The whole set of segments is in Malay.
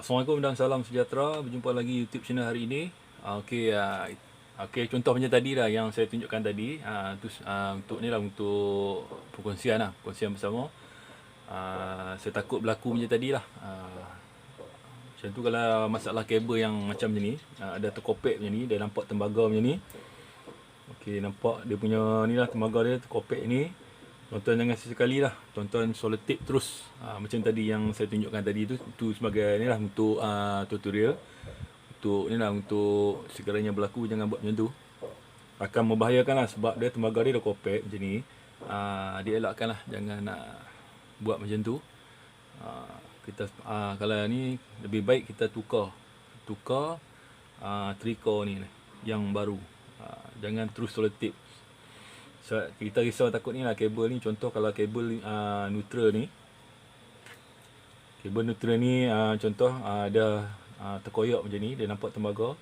Assalamualaikum dan salam sejahtera. Berjumpa lagi YouTube channel hari ini. Okey, contoh macam tadi lah yang saya tunjukkan tadi. Untuk ni lah, untuk perkongsian bersama. Saya takut berlaku macam tadi lah. Macam tu kalau masalah kabel yang macam ni, ada terkopek macam ni, dia nampak tembaga macam ni. Okey, nampak dia punya ni lah, tembaga dia terkopek ni. Tuan-tuan jangan sesekali lah, tuan-tuan solid tape terus. Macam tadi yang saya tunjukkan tadi tu sebagai ni lah untuk tutorial. Untuk ni lah, untuk sekiranya berlaku jangan buat macam tu. Akan membahayakan lah sebab dia tembaga dia dah kopek macam ni. Dia elakkan lah, jangan buat macam tu. Kalau ni lebih baik kita tukar triko ni yang baru. Jangan terus solid tape. So, kita risau takut ni lah kabel ni. Contoh kalau kabel neutral ni, contoh ada terkoyak macam ni, dia nampak tembaga.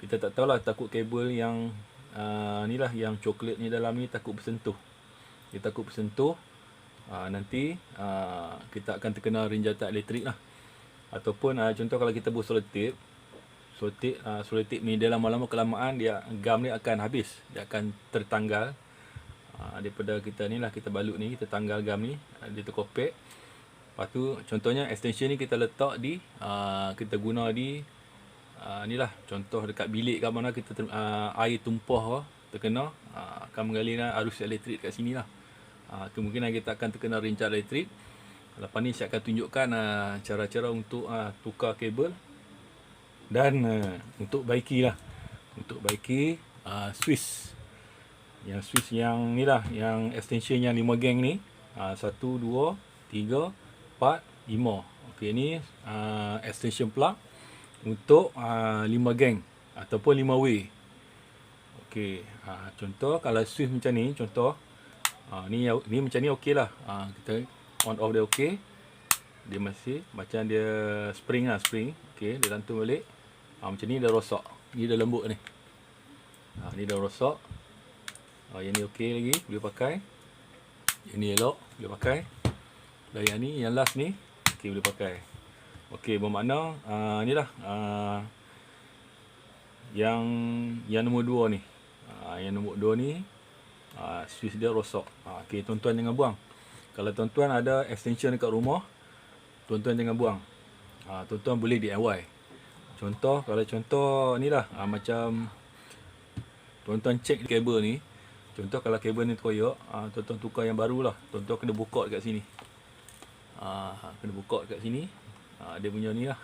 Kita tak tahulah, takut kabel yang ni lah, yang coklat ni dalam ni takut bersentuh. Dia takut bersentuh, nanti kita akan terkena rinjatan elektrik lah. Ataupun contoh kalau kita buat solid tape ni, dia lama-lama kelamaan dia gam ni akan habis, dia akan tertanggal. Daripada kita ni lah, kita balut ni, kita tanggal gam ni, dia terkopek. Lepas tu contohnya extension ni kita letak di kita guna di ni lah, contoh dekat bilik kat mana kita air tumpah terkena, akan mengalir arus elektrik kat sini lah. Kemungkinan kita akan terkena rincat elektrik. Lepas ni saya akan tunjukkan cara-cara untuk tukar kabel dan untuk baiki lah, switch. Yang switch yang ni lah, yang extension yang 5 geng ni. 1, 2, 3, 4, 5. Okey, ni extension plug untuk 5 geng ataupun 5 way. Okey, contoh kalau switch macam ni, contoh ni macam ni okey lah. Kita on off dia okey. Dia masih macam dia spring lah, spring. Okey, dia lantung balik. Macam ni dah rosak. Ni dah lembut ni. Ni dah rosak. Yang ni okey lagi, boleh pakai. Yang ni elok, boleh pakai. Dan yang ni, yang last ni, okey, boleh pakai. Okey, bermakna ni lah yang nombor 2 ni. Yang nombor 2 ni switch dia rosak. Okey, tuan-tuan jangan buang. Kalau tuan-tuan ada extension dekat rumah, tuan-tuan jangan buang. Tuan-tuan boleh DIY. Contoh, kalau contoh ni lah, macam tuan-tuan cek kabel ni. Contoh kalau kabel ni terkoyak, tuan-tuan tukar yang baru lah. Tuan-tuan kena buka dekat sini. Kena buka dekat sini. Dia punya ni lah,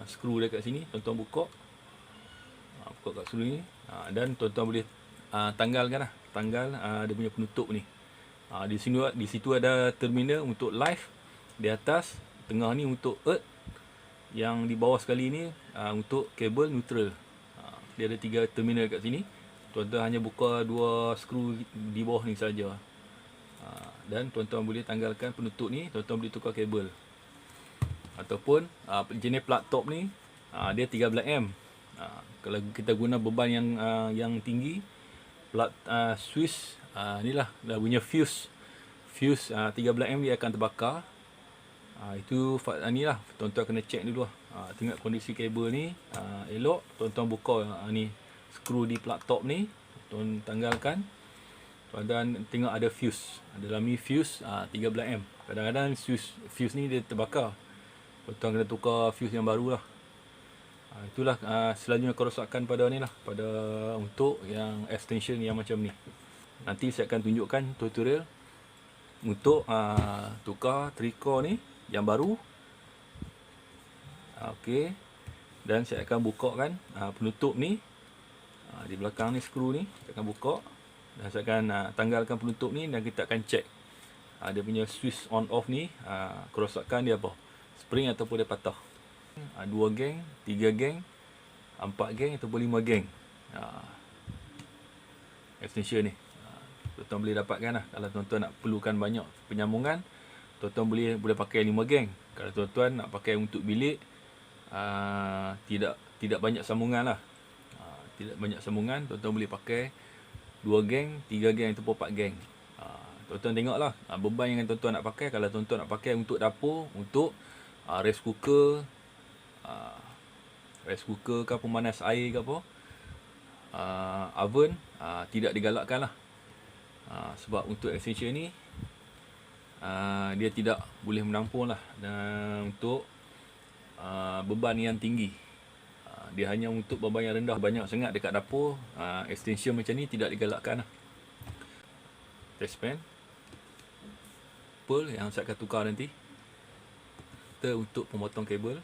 skru dia kat sini. Tuan-tuan buka. Buka kat skru ni. Dan tuan-tuan boleh tanggalkan lah. Tanggal dia punya penutup ni. Di situ ada terminal untuk live. Di atas, tengah ni untuk earth. Yang di bawah sekali ni untuk kabel neutral. Dia ada 3 terminal kat sini. Tuan-tuan hanya buka 2 skru di bawah ni saja. Dan tuan-tuan boleh tanggalkan penutup ni, tuan-tuan boleh tukar kabel. Ataupun jenis plug top ni, dia 13 ampere. Kalau kita guna beban yang tinggi, plug switch ni lah, dah punya fuse 13 ampere dia akan terbakar. Itu ni lah, tuan-tuan kena check dulu lah. Tengok kondisi kabel ni elok, tuan-tuan buka ni skru di plug top ni, tuan tanggalkan. Tuan-tuan tengok ada fuse, dalam ni fuse 13 ampere. Kadang-kadang fuse ni dia terbakar, tuan-tuan kena tukar fuse yang baru lah. Itulah selalunya kerosakan pada ni lah, pada untuk yang extension yang macam ni. Nanti saya akan tunjukkan tutorial untuk tukar triko ni yang baru. Okey, dan saya akan bukakan penutup ni. Di belakang ni skru ni saya akan buka, dan saya akan tanggalkan penutup ni, dan kita akan check dia punya switch on off ni, kerosakan dia apa, spring ataupun dia patah. 2 geng, 3 geng, 4 geng ataupun 5 geng extension ni. Tuan-tuan boleh dapatkan lah. Kalau tuan-tuan nak perlukan banyak penyambungan, tuan-tuan boleh pakai 5 geng. Kalau tuan-tuan nak pakai untuk bilik, tidak banyak sambungan lah. Tidak banyak sambungan, tuan-tuan boleh pakai 2 geng, 3 geng ataupun 4 geng. Tuan-tuan tengoklah beban yang tuan-tuan nak pakai. Kalau tuan-tuan nak pakai untuk dapur, untuk rice cooker, rice cooker ke pemanas air ke apa, oven, tidak digalakkan lah. Sebab untuk extension ni dia tidak boleh menampung lah untuk beban yang tinggi. Dia hanya untuk beban yang rendah. Banyak sangat dekat dapur, extension macam ni tidak digalakkan lah. Test pan pearl yang saya akan tukar nanti. Kita untuk pemotong kabel.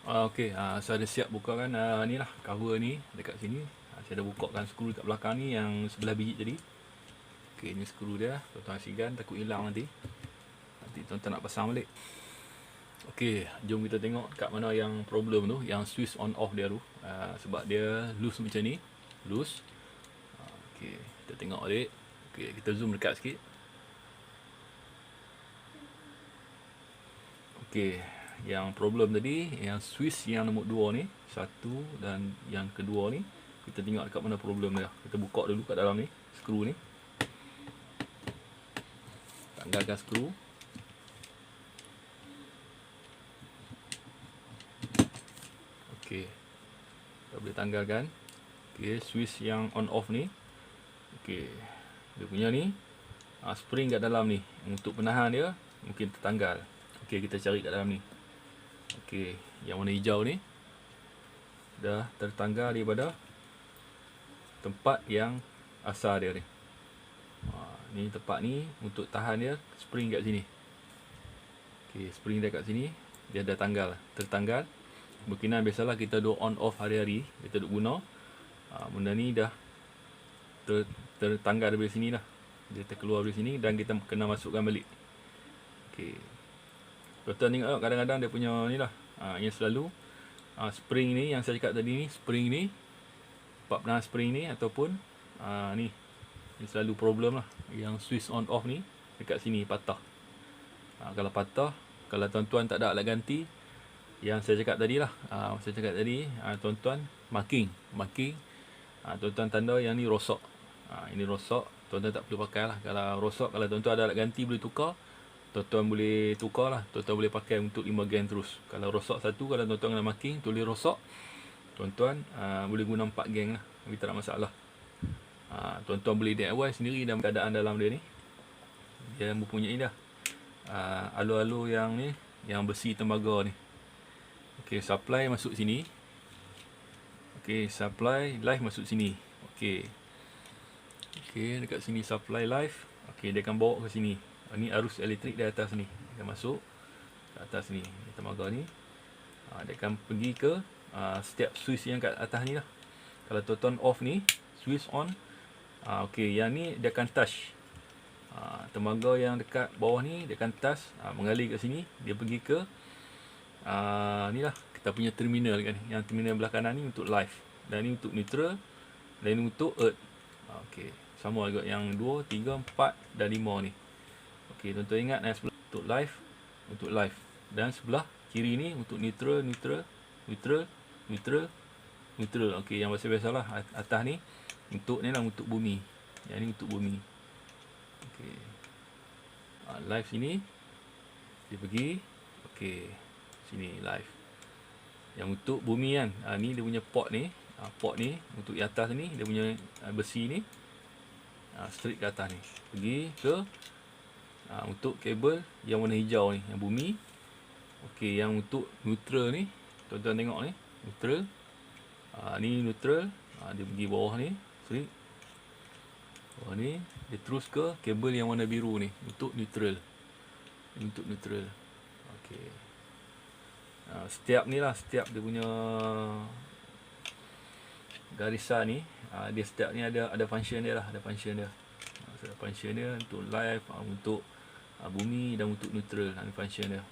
Okey, saya dah siap bukakan ni lah cover ni dekat sini. Saya dah bukakan skru dekat belakang ni yang sebelah biji tadi. Okey, ni skru dia. Tuan-tuan asikan, takut hilang nanti. Nanti tuan-tuan nak pasang balik. Okey, jom kita tengok kat mana yang problem tu, yang switch on off dia tu. Sebab dia loose macam ni, loose. Okey, kita tengok balik. Okey, kita zoom dekat sikit. Okey, yang problem tadi, yang switch yang nombor 2 ni, satu dan yang kedua ni, kita tengok dekat mana problem dia. Kita buka dulu kat dalam ni, skru ni. Tanggalkan skru. Okey, kita boleh tanggalkan. Okey, switch yang on off ni. Okey, dia punya ni spring kat dalam ni, untuk penahan dia mungkin tertanggal. Okey, kita cari kat dalam ni. Okey, yang warna hijau ni dah tertanggal daripada tempat yang asal dia ni. Ni tempat ni untuk tahan dia, spring kat sini. Okey, spring dia kat sini, dia dah tertanggal. Berkenaan biasalah kita duk on off hari-hari, kita duk guna. Benda ni dah tertanggal dari sini lah. Dia terkeluar dari sini dan kita kena masukkan balik. Okey. Tuan-tuan tengok kadang-kadang dia punya ni lah. Yang selalu spring ni yang saya cakap tadi ni, spring ni, part penahan spring ni ataupun ni selalu problem lah. Yang switch on off ni dekat sini patah. Kalau patah, kalau tuan-tuan tak ada alat ganti, yang saya cakap tadi lah, tuan-tuan marking, tuan-tuan tanda yang ni rosak. Ini rosak, tuan-tuan tak perlu pakai lah. Kalau rosak, kalau tuan-tuan ada alat ganti boleh tukar, tuan-tuan boleh tukar lah. Tuan-tuan boleh pakai untuk 5 gen terus. Kalau rosak satu, kalau tuan-tuan kena marking, tulis rosak, tuan-tuan boleh guna 4 gen lah, tapi tak ada masalah. Tuan-tuan boleh DIY sendiri dalam keadaan dalam dia ni. Dia mempunyai dah alur-alur yang ni, yang besi tembaga ni. Okey, supply masuk sini. Okey, supply live masuk sini. Okey, dekat sini supply live. Okey, dia akan bawa ke sini. Ni arus elektrik di atas ni. Dia akan masuk ke atas ni, tembaga ni. Dia akan pergi ke setiap switch yang kat atas ni lah. Kalau tuan-tuan off ni, switch on. Okey, yang ni dia akan touch. Tembaga yang dekat bawah ni dia akan touch, mengalir kat sini, dia pergi ke ni lah kita punya terminal kan. Yang terminal belah kanan ni untuk live, dan ni untuk neutral, dan ni untuk earth. Okey, sama juga yang 2, 3, 4 dan 5 ni. Okey, tuan-tuan ingat sebelah untuk live, dan sebelah kiri ni untuk neutral. Okey, yang biasa-biasalah. Atas ni untuk ni lah, untuk bumi. Yang ni untuk bumi. Okey, live sini dia pergi. Okey, sini live. Yang untuk bumi kan, ni dia punya port ni. Port ni untuk di atas ni, dia punya besi ni straight ke atas ni, pergi ke untuk kabel yang warna hijau ni, yang bumi. Okey, yang untuk neutral ni, tuan-tuan tengok ni, neutral. Ni neutral, dia pergi bawah ni, straight bawah ni, dia terus ke kabel yang warna biru ni, untuk neutral. Okey, setiap ni lah, setiap dia punya garisan ni, dia setiap ni ada function dia lah, ada function dia. Function dia untuk live, untuk bumi dan untuk neutral, ada function dia.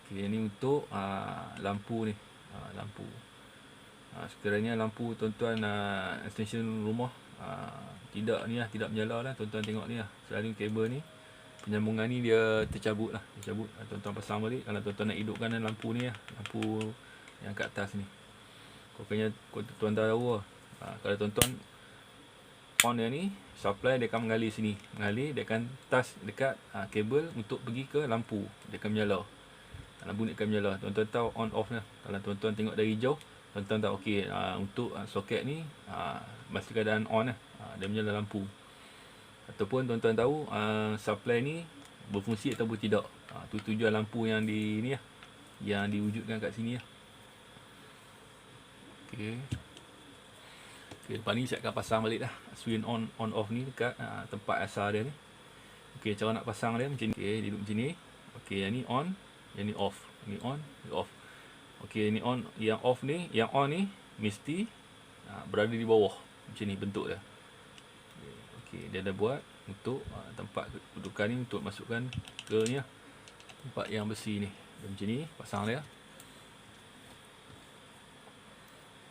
Okey, ni untuk lampu ni, lampu. Sekiranya lampu tuan-tuan extension rumah tidak ni lah, tidak menyala lah, tuan-tuan tengok ni lah, selalu kabel ni penyambungan ni dia tercabut lah, tercabut. Tuan-tuan pasang balik. Kalau tuan-tuan nak hidupkan lampu ni lah, lampu yang kat atas ni, pokoknya tuan-tuan tahu lah. Kalau tuan-tuan on dia ni, supply dia akan mengalir sini, mengalir, dia akan touch dekat kabel untuk pergi ke lampu, dia akan menyala, lampu ni akan menyala. Tuan-tuan tahu on off lah. Kalau tuan-tuan tengok dari jauh, tuan-tuan tahu okey, untuk soket ni masih keadaan on lah, dia menyala lampu. Ataupun tuan-tuan tahu supply ni berfungsi ataupun tidak. Tu tujuan lampu yang di ni lah, yang diwujudkan kat sini lah. Okey. Okey, lepas ni saya akan pasang balik dah switch on off ni dekat tempat asal dia ni. Okey, cara nak pasang dia macam ni. Okey, dia duduk macam ni. Okey, yang ni on, yang ni off. Ni on, ni off. Okey, ni on, yang off ni, yang on ni mesti berada di bawah. Macam ni bentuk dia. Okey, dia dah buat untuk tempat kedudukan ni, untuk masukkan ke ni lah, tempat yang besi ni. Dia macam ni, pasang dia.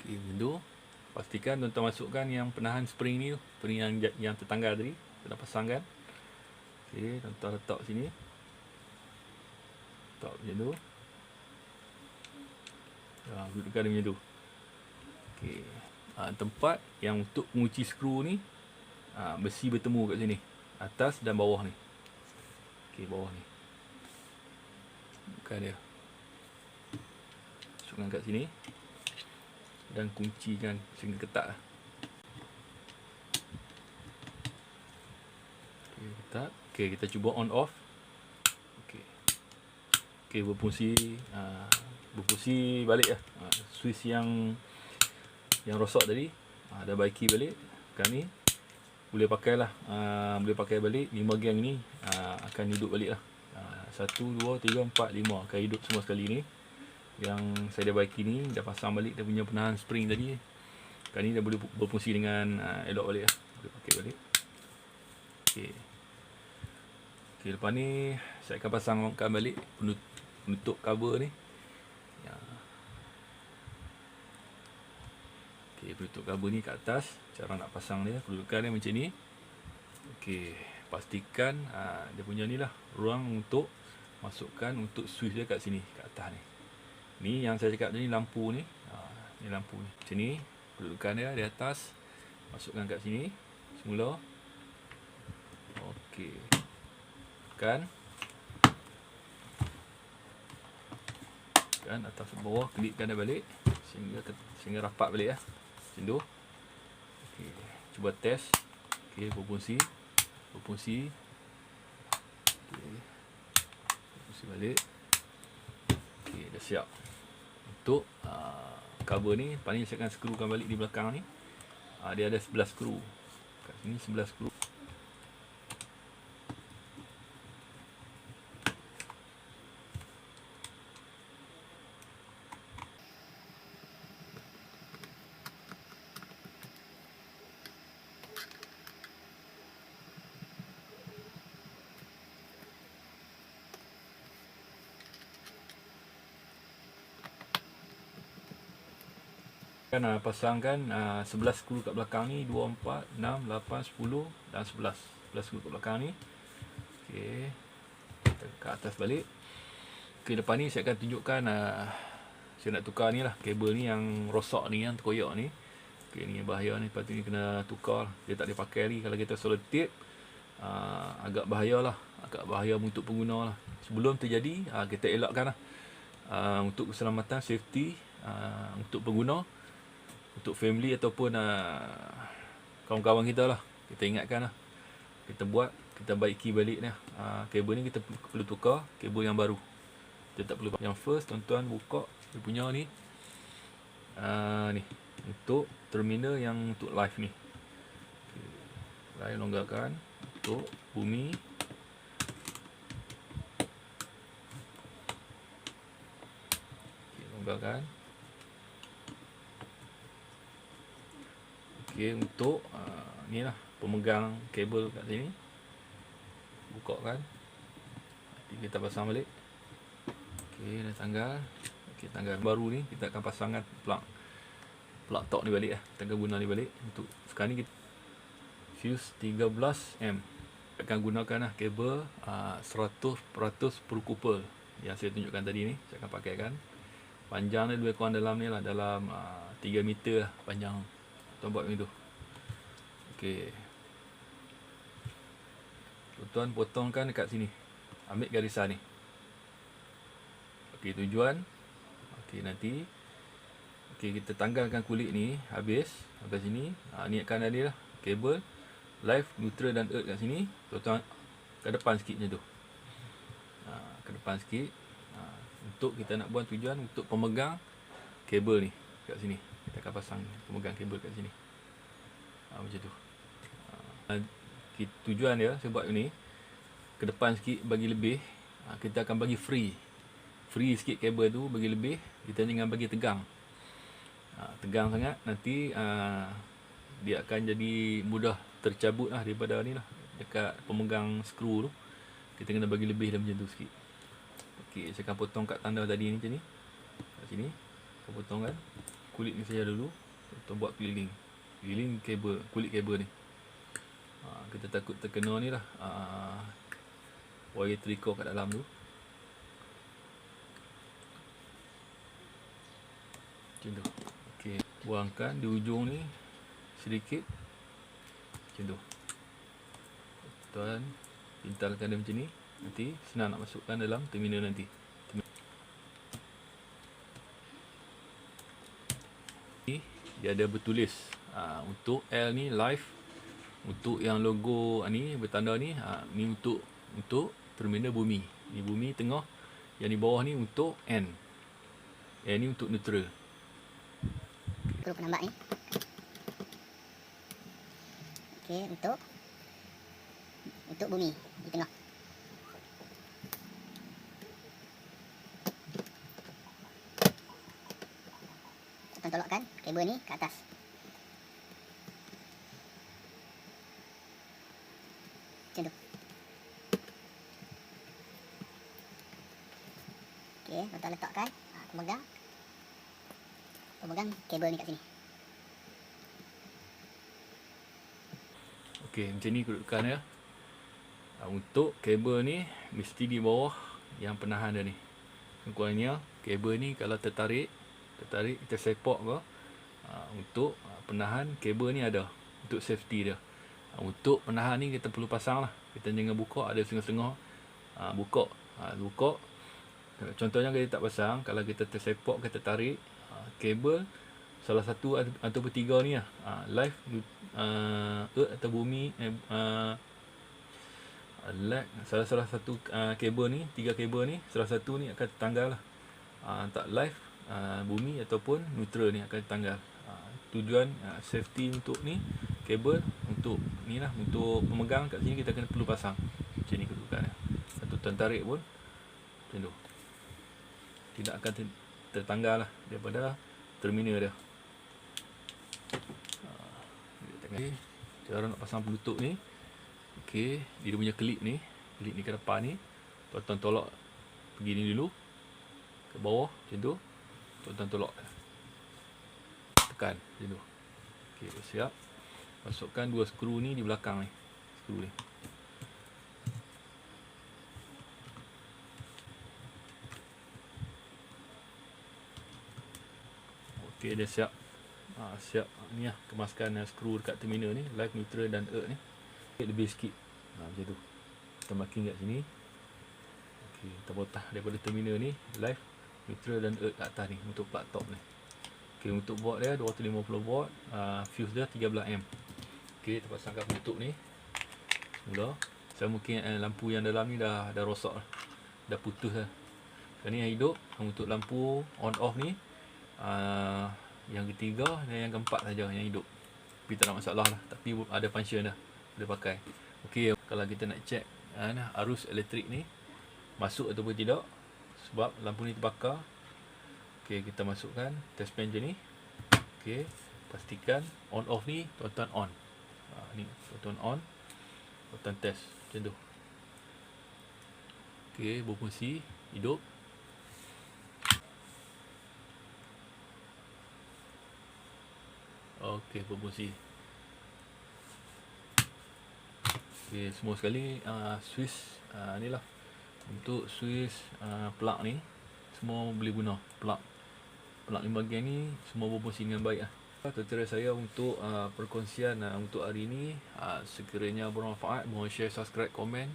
Okey, macam tu. Pastikan tuan-tuan masukkan yang penahan spring ni, spring yang tertanggal tadi, kita dah pasangkan. Okey, tuan-tuan letak sini. Letak macam tu. Dudukkan dia macam tu. Okey, tempat yang untuk mengunci skru ni, besi bertemu kat sini, atas dan bawah ni. Okey, bawah ni. Bukan dia. Masukkan kat sini dan kuncikan sehingga ketat lah. Okey, ketat. Okey, kita cuba on off. Okey. Okey, berfungsi balik lah. Switch yang rosak tadi dah baiki balik. Sekarang ni boleh pakai lah, boleh pakai balik 5 geng ni, akan hidup balik lah. 1, 2, 3, 4, 5 akan hidup semua sekali ni. Yang saya dah baiki ni, dah pasang balik dia punya penahan spring tadi. Sekarang ni dah boleh berfungsi dengan elok balik lah, boleh pakai balik. Okey. Okey, lepas ni saya akan pasangkan balik penutup cover ni. Okey, penutup cover ni kat atas. Cara nak pasang dia, kedudukan dia macam ni. Okey, pastikan dia punya ni lah, ruang untuk masukkan untuk switch dia kat sini, kat atas ni. Ni yang saya cakap tadi, lampu ni. Ni lampu ni. Macam ni, kedudukan dia di atas. Masukkan kat sini semula. Okey. Kan atas ke bawah, klipkan dia balik sehingga rapat balik lah. Macam tu. Okey, cuba test. Okey, berfungsi. Okey, berfungsi balik. Okey, dah siap untuk cover ni. Lepas ni saya akan skrukan balik di belakang ni. Dia ada 11 skru. Kat sini 11 skru. Pasangkan 11 skru kat belakang ni, 2, 4, 6, 8, 10 dan 11 skru kat belakang ni. Okey, kita ke atas balik. Okey, depan ni saya akan tunjukkan saya nak tukar ni lah, kabel ni yang rosak ni, yang terkoyak ni. Okey, ni bahaya ni, lepas tu ni kena tukar. Dia tak boleh pakai lagi kalau kita solder tape. Agak bahaya lah, agak bahaya untuk pengguna lah. Sebelum terjadi, kita elakkan lah, untuk keselamatan, safety, untuk pengguna, untuk family ataupun kawan-kawan kita lah. Kita ingatkan lah, kita buat, kita baiki balik ni. Kabel ni kita perlu tukar kabel yang baru. Kita tak perlu. Yang first, tuan-tuan buka dia punya ni, ni untuk terminal yang untuk live ni. Saya longgarkan untuk bumi. Longgarkan. Okey, untuk ni lah pemegang kabel kat sini. Buka kan. Nanti kita pasang balik. Okey, dah tanggal. Okey, tanggal baru ni kita akan pasangkan plug tok ni balik lah. Kita akan guna ni balik. Untuk sekarang ni kita fuse 13 M. Akan gunakan lah kabel 100% per couple yang saya tunjukkan tadi ni. Saya akan pakaikan. Panjang dia lebih kurang dalam ni lah, dalam 3 meter lah panjang. Tuan buat macam tu. Okey. Tuan potongkan dekat sini. Ambil garisan ni. Okey, tujuan. Okey, nanti kita tanggalkan kulit ni habis. Sampai sini. Niatkan tadi lah kabel live, neutral dan earth kat sini. Tuan ke depan sikit macam tu. Ke depan sikit. Untuk kita nak buat tujuan untuk pemegang kabel ni kat sini. Kita akan pasang pemegang kabel kat sini. Macam tu. Tujuan dia saya buat ni ke depan sikit bagi lebih. Kita akan bagi free sikit kabel tu, bagi lebih. Kita jangan bagi tegang. Tegang sangat nanti dia akan jadi mudah tercabut lah daripada ni lah, dekat pemegang skru tu. Kita kena bagi lebih dalam macam tu sikit. Okey, saya akan potong kat tanda tadi ni macam ni. Kat sini saya potongkan kulit ni saja dulu. Kita buat keliling kabel, kulit kabel ni. Kita takut terkena ni lah wire tricot kat dalam tu. Macam tu. Okey, buangkan di ujung ni sedikit. Macam tu. Tuan pintalkan dia macam ni. Nanti senang nak masukkan dalam terminal nanti. Dia ada bertulis untuk L ni live. Untuk yang logo ni bertanda ni, ni untuk terminal bumi. Ni bumi tengah. Yang di bawah ni untuk N. N ni untuk neutral. Perlu penambah ni. Okey, untuk bumi di tengah. Kita tolakkan kabel ni ke atas. Macam tu. Okey, kita letakkan pemegang kabel ni kat sini. Okey, macam ni kedudukan dia. Untuk kabel ni mesti di bawah yang penahan dia ni. Kurangnya kabel ni kalau tertarik kita sepak ke, untuk penahan kabel ni ada untuk safety dia. Untuk penahan ni kita perlu pasang lah. Kita jangan buka, ada setengah-setengah buka. Contohnya kita tak pasang, kalau kita tersepak, kita tarik kabel salah satu ataupun tiga ni lah, live, earth atau bumi, salah satu kabel ni, tiga kabel ni, salah satu ni akan tertanggal lah. Tak live, bumi ataupun neutral ni akan tertanggal. Tujuan safety untuk ni kabel, untuk ni lah, untuk pemegang kat sini kita kena perlu pasang. Macam ni kedudukannya. Satu tuan tarik pun macam tu, tidak akan tertanggal lah daripada terminal dia. Cara nak pasang penutup ni. Okey, dia punya klip ni ke depan ni, tuan-tuan tolak pergi ni dulu ke bawah macam tu. Tuan-tuan tolak, tekan macam tu. Okey, siap. Masukkan dua skru ni di belakang ni, skru ni. Okey, dia siap. Siap ni lah, kemaskan skru dekat terminal ni, live, neutral dan earth ni. Lebih sikit. Macam tu. Kita marking kat sini. Okey, kita botah daripada terminal ni, live, neutral dan earth kat atas ni untuk plug top ni. Okey, untuk board dia 250 watt, fuse dia 13 M. Okey, kita pasangkan penutup ni. Mula. Saya mungkin lampu yang dalam ni dah rosak lah. Dah putus lah. Sekarang ni yang hidup untuk lampu on off ni. Yang ketiga dan yang keempat saja yang hidup. Tapi tak ada masalah lah. Tapi ada function dah. Boleh pakai. Okey, kalau kita nak check arus elektrik ni masuk ataupun tidak, sebab lampu ni terbakar. Okey, kita masukkan test pen je ni. Okey, pastikan on off ni tuan-tuan on. Ni tuan-tuan on, tuan-tuan test macam tu. Okey, berfungsi, hidup. Okey, berfungsi. Okey, semua sekali switch ni lah. Untuk switch plug ni semua boleh guna. Plug 5 bahagian ni semua berfungsi dengan baik lah. Tutorial saya untuk perkongsian untuk hari ini. Sekiranya bermanfaat, mohon share, subscribe, komen.